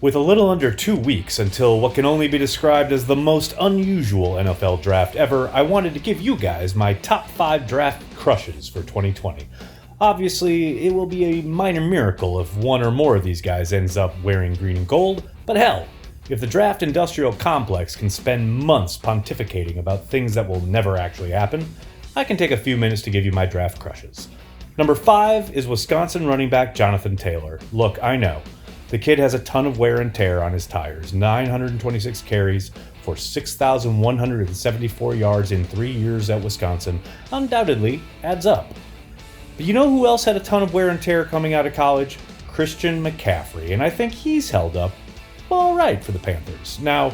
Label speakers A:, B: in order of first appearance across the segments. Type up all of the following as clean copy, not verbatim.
A: With a little under 2 weeks until what can only be described as the most unusual NFL draft ever, I wanted to give you guys my top 5 draft crushes for 2020. Obviously, it will be a minor miracle if one or more of these guys ends up wearing green and gold, but hell, if the draft industrial complex can spend months pontificating about things that will never actually happen, I can take a few minutes to give you my draft crushes. Number 5 is Wisconsin running back Jonathan Taylor. Look, I know. The kid has a ton of wear and tear on his tires, 926 carries for 6,174 yards in 3 years at Wisconsin undoubtedly adds up. But you know who else had a ton of wear and tear coming out of college? Christian McCaffrey, and I think he's held up all right for the Panthers. Now,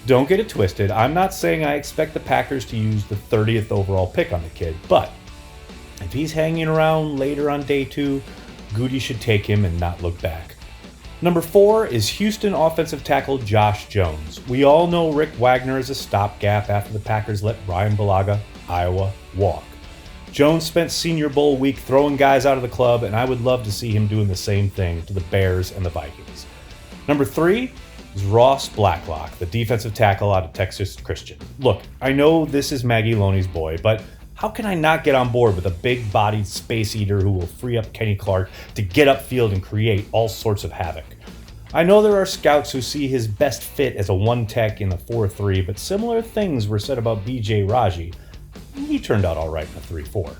A: don't get it twisted, I'm not saying I expect the Packers to use the 30th overall pick on the kid, but if he's hanging around later on day 2, Goody should take him and not look back. Number 4 is Houston offensive tackle Josh Jones. We all know Rick Wagner is a stopgap after the Packers let Brian Bulaga, Iowa, walk. Jones spent Senior Bowl week throwing guys out of the club, and I would love to see him doing the same thing to the Bears and the Vikings. Number 3 is Ross Blacklock, the defensive tackle out of Texas Christian. Look, I know this is Maggie Loney's boy, but how can I not get on board with a big-bodied space eater who will free up Kenny Clark to get upfield and create all sorts of havoc? I know there are scouts who see his best fit as a one-tech in the 4-3, but similar things were said about B.J. Raji. He turned out all right in the 3-4.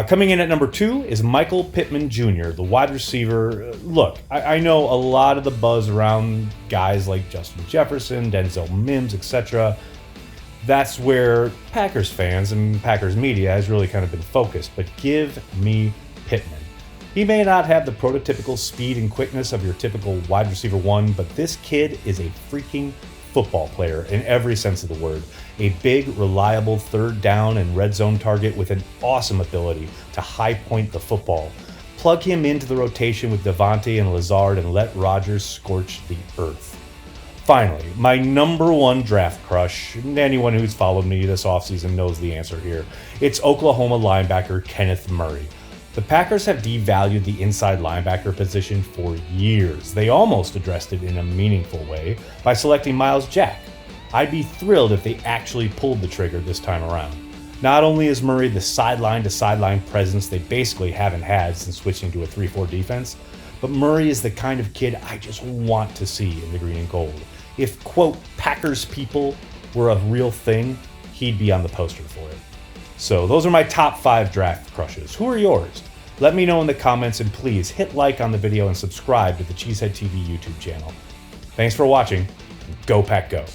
A: Coming in at number 2 is Michael Pittman Jr., the wide receiver. Look, I know a lot of the buzz around guys like Justin Jefferson, Denzel Mims, etc. That's where Packers fans and Packers media has really kind of been focused, but give me Pittman. He may not have the prototypical speed and quickness of your typical wide receiver 1, but this kid is a freaking football player in every sense of the word. A big, reliable third down and red zone target with an awesome ability to high point the football. Plug him into the rotation with Devontae and Lazard and let Rodgers scorch the earth. Finally, my number 1 draft crush, and anyone who's followed me this offseason knows the answer here. It's Oklahoma linebacker Kenneth Murray. The Packers have devalued the inside linebacker position for years. They almost addressed it in a meaningful way by selecting Myles Jack. I'd be thrilled if they actually pulled the trigger this time around. Not only is Murray the sideline-to-sideline presence they basically haven't had since switching to a 3-4 defense, but Murray is the kind of kid I just want to see in the green and gold. If, quote, Packers people were a real thing, he'd be on the poster for it. So those are my top 5 draft crushes. Who are yours? Let me know in the comments, and please hit like on the video and subscribe to the Cheesehead TV YouTube channel. Thanks for watching. Go Pack Go.